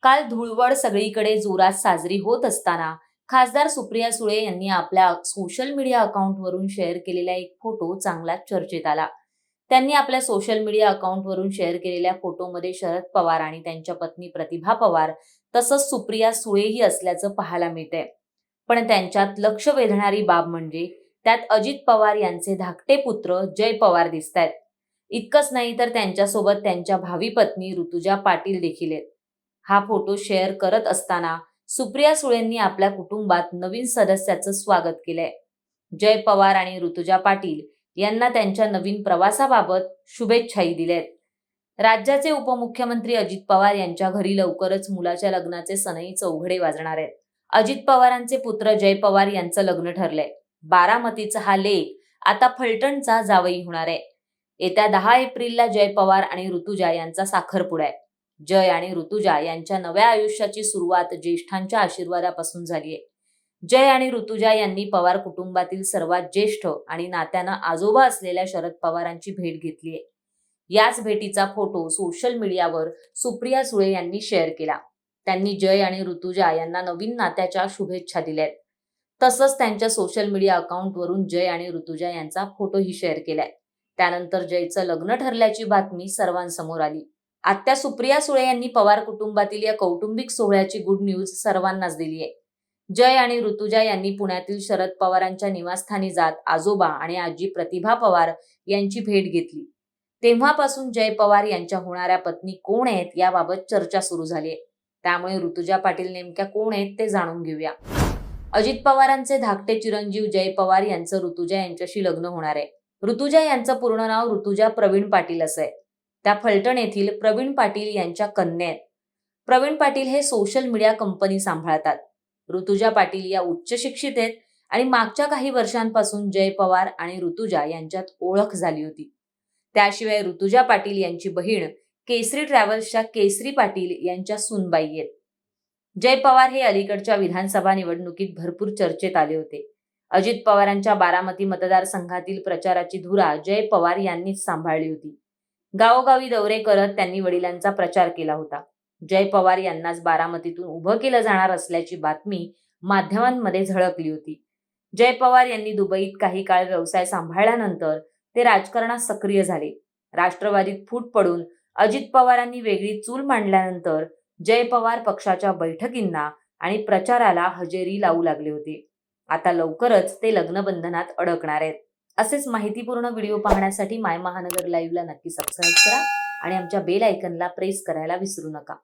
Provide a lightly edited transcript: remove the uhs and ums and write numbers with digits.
काल धुळवड सगळीकडे जोरात साजरी होत असताना खासदार सुप्रिया सुळे यांनी आपल्या सोशल मीडिया अकाउंटवरून शेअर केलेला एक फोटो चांगलाच चर्चेत आला. त्यांनी आपल्या सोशल मीडिया अकाउंटवरून शेअर केलेल्या फोटोमध्ये शरद पवार आणि त्यांच्या पत्नी प्रतिभा पवार तसंच सुप्रिया सुळेही असल्याचं पाहायला मिळतंय. पण त्यांच्यात लक्ष वेधणारी बाब म्हणजे त्यात अजित पवार यांचे धाकटे पुत्र जय पवार दिसतायत. इतकंच नाही तर त्यांच्यासोबत त्यांच्या भावी पत्नी ऋतुजा पाटील देखील आहेत. हा फोटो शेअर करत असताना सुप्रिया सुळेंनी आपल्या कुटुंबात नवीन सदस्याचं स्वागत केलंय. जय पवार आणि ऋतुजा पाटील यांना त्यांच्या नवीन प्रवासाबाबत शुभेच्छाही दिल्यात. राज्याचे उपमुख्यमंत्री अजित पवार यांच्या घरी लवकरच मुलाच्या लग्नाचे सनई चौघडे वाजणार आहेत. अजित पवारांचे पुत्र जय पवार यांचं लग्न ठरलंय. बारामतीचा हा लेक आता फलटणचा जावई होणार आहे. येत्या 10 एप्रिलला जय पवार आणि ऋतुजा यांचा साखरपुडा आहे. जय आणि ऋतुजा यांच्या नव्या आयुष्याची सुरुवात ज्येष्ठांच्या आशीर्वादापासून झाली आहे. जय आणि ऋतुजा यांनी पवार कुटुंबातील सर्वात ज्येष्ठ आणि नात्यानं आजोबा असलेल्या शरद पवारांची भेट घेतली आहे. याच भेटीचा फोटो सोशल मीडियावर सुप्रिया सुळे यांनी शेअर केला. त्यांनी जय आणि ऋतुजा यांना नवीन नात्याच्या शुभेच्छा दिल्यात. तसंच त्यांच्या सोशल मीडिया अकाउंटवरून जय आणि ऋतुजा यांचा फोटोही शेअर केलाय. त्यानंतर जयचं लग्न ठरल्याची बातमी सर्वांसमोर आली. आत्या सुप्रिया सुळे यांनी पवार कुटुंबातील या कौटुंबिक सोहळ्याची गुड न्यूज सर्वांनाच दिली आहे. जय आणि ऋतुजा यांनी पुण्यातील शरद पवारांच्या निवासस्थानी जात आजोबा आणि आजी प्रतिभा पवार यांची भेट घेतली. तेव्हापासून जय पवार यांच्या होणाऱ्या पत्नी कोण आहेत याबाबत चर्चा सुरू झाली आहे. त्यामुळे ऋतुजा पाटील नेमक्या कोण आहेत ते जाणून घेऊया. अजित पवारांचे धाकटे चिरंजीव जय पवार यांचं ऋतुजा यांच्याशी लग्न होणार आहे. ऋतुजा यांचं पूर्ण नाव ऋतुजा प्रवीण पाटील असं आहे. त्या फलटण येथील प्रवीण पाटील यांच्या कन्या आहेत. प्रवीण पाटील हे सोशल मीडिया कंपनी सांभाळतात. ऋतुजा पाटील या उच्च शिक्षित आहेत आणि मागच्या काही वर्षांपासून जय पवार आणि ऋतुजा यांच्यात ओळख झाली होती. त्याशिवाय ऋतुजा पाटील यांची बहीण केसरी ट्रॅव्हल्सच्या केसरी पाटील यांच्या सूनबाई आहेत. जय पवार हे अलीकडच्या विधानसभा निवडणुकीत भरपूर चर्चेत आले होते. अजित पवारांच्या बारामती मतदारसंघातील प्रचाराची धुरा जय पवार यांनीच सांभाळली होती. गावोगावी दौरे करत त्यांनी वडिलांचा प्रचार केला होता. जय पवार यांनाच बारामतीतून उभं केलं जाणार असल्याची बातमी माध्यमांमध्ये झळकली होती. जय पवार यांनी दुबईत काही काळ व्यवसाय सांभाळल्यानंतर ते राजकारणात सक्रिय झाले. राष्ट्रवादीत फूट पडून अजित पवारांनी वेगळी चूल मांडल्यानंतर जय पवार पक्षाच्या बैठकींना आणि प्रचाराला हजेरी लावू लागले होते. आता लवकरच ते लग्नबंधनात अडकणार आहेत. असेच माहितीपूर्ण व्हिडिओ पाहण्यासाठी माय महानगर लाईव्हला नक्की सबस्क्राईब करा आणि आमच्या बेल आयकनला प्रेस करायला विसरू नका.